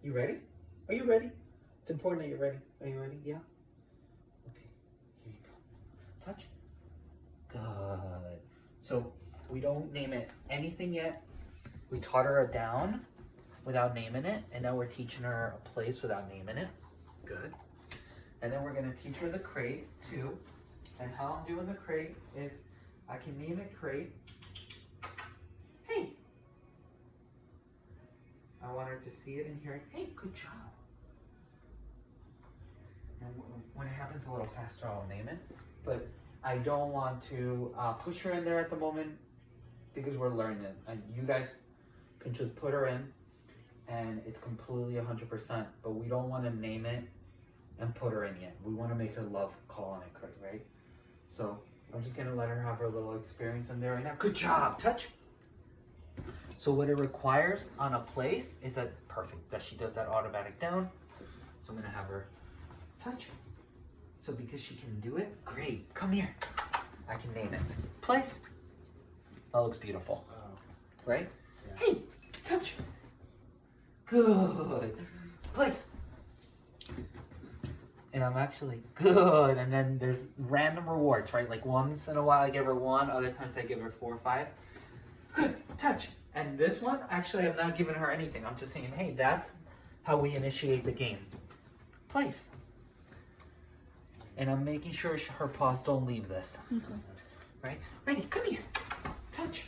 You ready? Are you ready? It's important that you're ready. Are you ready? Yeah? Okay, here you go. Touch. Good. So we don't name it anything yet. We taught her a down without naming it, and now we're teaching her a place without naming it. Good. And then we're gonna teach her the crate too. And how I'm doing the crate is I can name it crate. Hey. I want her to see it and hear it. Hey, good job. And when it happens a little faster, I'll name it. But I don't want to push her in there at the moment because we're learning. And you guys can just put her in and it's completely 100%. But we don't want to name it and put her in yet. We want to make her love calling it crate, right? So I'm just going to let her have her little experience in there right now. Good job. Touch. So what it requires on a place is that she does that automatic down. So I'm going to have her touch. So because she can do it, great. Come here. I can name it. Place. That looks beautiful. Right? Yeah. Hey, touch. Good. Place. And I'm actually good. And then there's random rewards, right? Like once in a while I give her 1, other times I give her 4 or 5. Good. Touch. And this one, actually I'm not giving her anything. I'm just saying, hey, that's how we initiate the game. Place. And I'm making sure her paws don't leave this. Okay. Right? Ready, come here. Touch.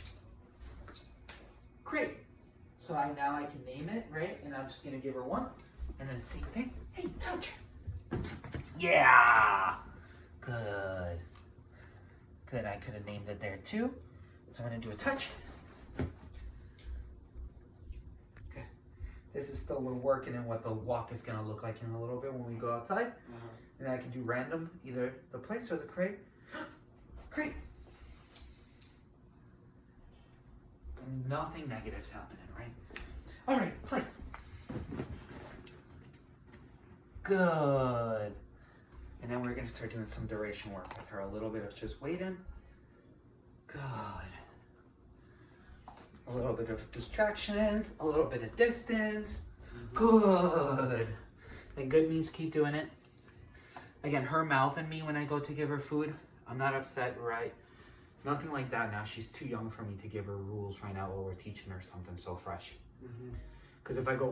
Great. So now I can name it, right? And I'm just gonna give her 1. And then same thing. Hey, touch. Yeah. Good. Good, I could have named it there too. So I'm gonna do a touch. Okay. This is still, we're working in what the walk is gonna look like in a little bit when we go outside. And I can do random, either the place or the crate. Crate. And nothing negative's happening, right? All right, place. Good. And then we're gonna start doing some duration work with her. A little bit of just waiting. Good. A little bit of distractions, a little bit of distance. Good. And good means keep doing it. Again, her mouthing me when I go to give her food, I'm not upset, right? Nothing like that now. She's too young for me to give her rules right now while we're teaching her something so fresh. Because if I go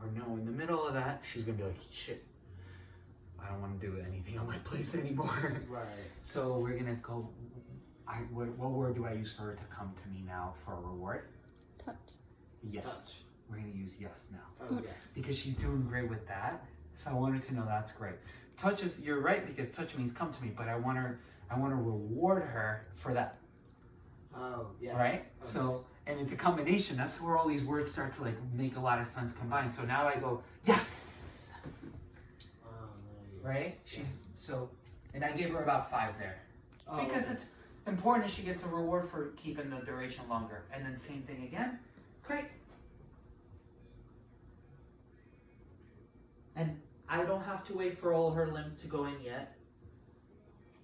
or no in the middle of that, she's going to be like, shit, I don't want to do anything on my place anymore. Right. So we're going to go, what word do I use for her to come to me now for a reward? Touch. Yes. Touch. We're going to use yes now. Oh, yes. Because she's doing great with that. So I want her to know that's great. Touch is, you're right, because touch means come to me, but I want to reward her for that. Oh, yes. Right? Okay. So, and it's a combination. That's where all these words start to like make a lot of sense combined. So now I go, yes! Right? She's, so, and I gave her about 5 there. Oh, Because okay. it's important that she gets a reward for keeping the duration longer. And then same thing again. Great. And I don't have to wait for all her limbs to go in yet.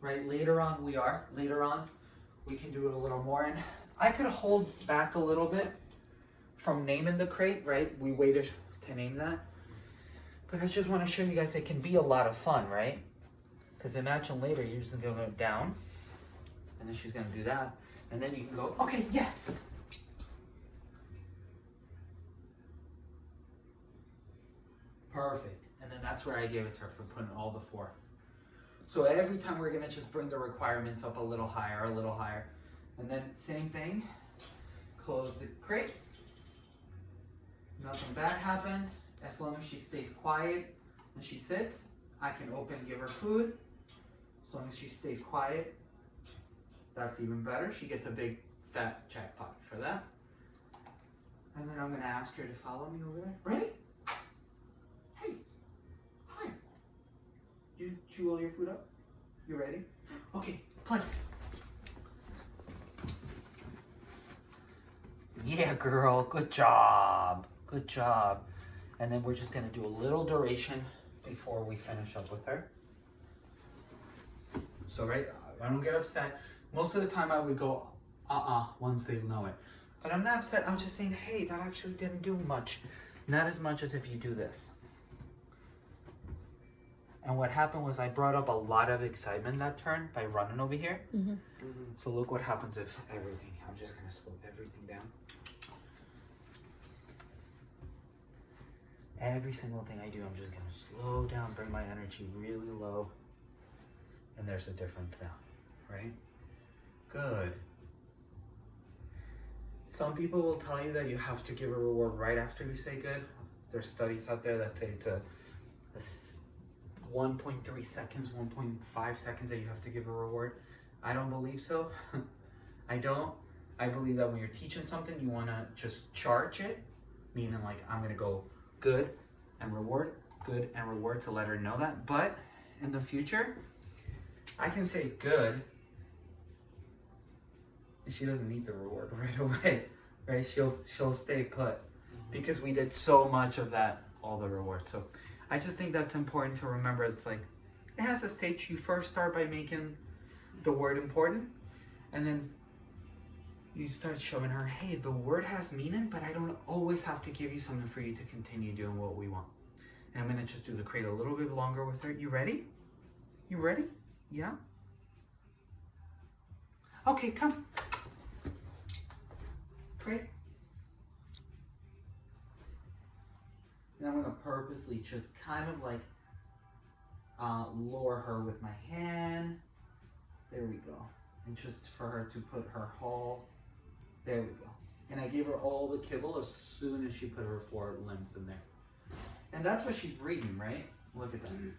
Right? Later on we can do it a little more. And I could hold back a little bit from naming the crate, right? We waited to name that. But I just want to show you guys it can be a lot of fun, right? Because imagine later you're just going to go down. And then she's going to do that. And then you can go, okay, yes! Perfect. And then that's where I gave it to her for putting all the 4. So every time we're gonna just bring the requirements up a little higher. And then same thing, close the crate. Nothing bad happens. As long as she stays quiet and she sits, I can open and give her food. As long as she stays quiet, that's even better. She gets a big fat jackpot for that. And then I'm gonna ask her to follow me over there. Ready? You chew all your food up? You ready? Okay, place. Yeah, girl, good job. Good job. And then we're just gonna do a little duration before we finish up with her. So, right, I don't get upset. Most of the time I would go, once they know it. But I'm not upset, I'm just saying, hey, that actually didn't do much. Not as much as if you do this. And what happened was I brought up a lot of excitement that turn by running over here. Mm-hmm. So look what happens if everything, I'm just gonna slow everything down. Every single thing I do, I'm just gonna slow down, bring my energy really low. And there's a difference now, right? Good. Some people will tell you that you have to give a reward right after you say good. There's studies out there that say it's a 1.3 seconds, 1.5 seconds that you have to give a reward. I don't believe so. I don't. I believe that when you're teaching something, you want to just charge it, meaning like I'm going to go good and reward to let her know that. But in the future, I can say good, and she doesn't need the reward right away, right? She'll stay put because we did so much of that, all the rewards. So I just think that's important to remember. It's like, it has a stage. You first start by making the word important, and then you start showing her, hey, the word has meaning, but I don't always have to give you something for you to continue doing what we want. And I'm gonna just do the crate a little bit longer with her. You ready? You ready? Yeah? Okay, come. Crate. And I'm gonna purposely just kind of like lower her with my hand. There we go. And just for her to put her whole, there we go. And I gave her all the kibble as soon as she put her 4 limbs in there. And that's what she's reading, right? Look at that. Isn't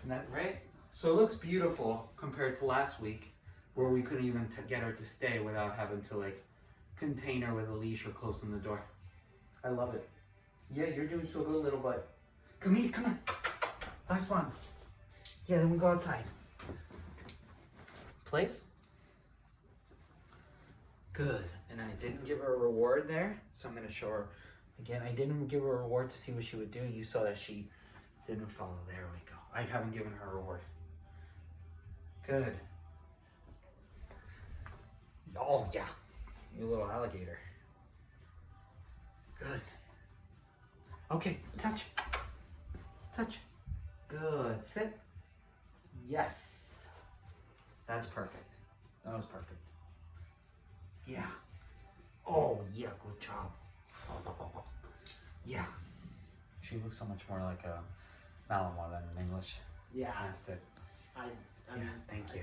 that right? So it looks beautiful compared to last week where we couldn't even get her to stay without having to like contain her with a leash or closing the door. I love it. Yeah, you're doing so good, little butt. Come here, come on. Last one. Yeah, then we go outside. Place. Good. And I didn't give her a reward there, so I'm going to show her again. I didn't give her a reward to see what she would do. You saw that she didn't follow. There we go. I haven't given her a reward. Good. Oh, yeah. You little alligator. Good. Okay, touch. Touch. Good. Sit. Yes. That's perfect. That was perfect. Yeah. Oh, yeah, good job. Yeah. She looks so much more like a Malinois than an English Yeah. Mastiff. I Yeah, thank you.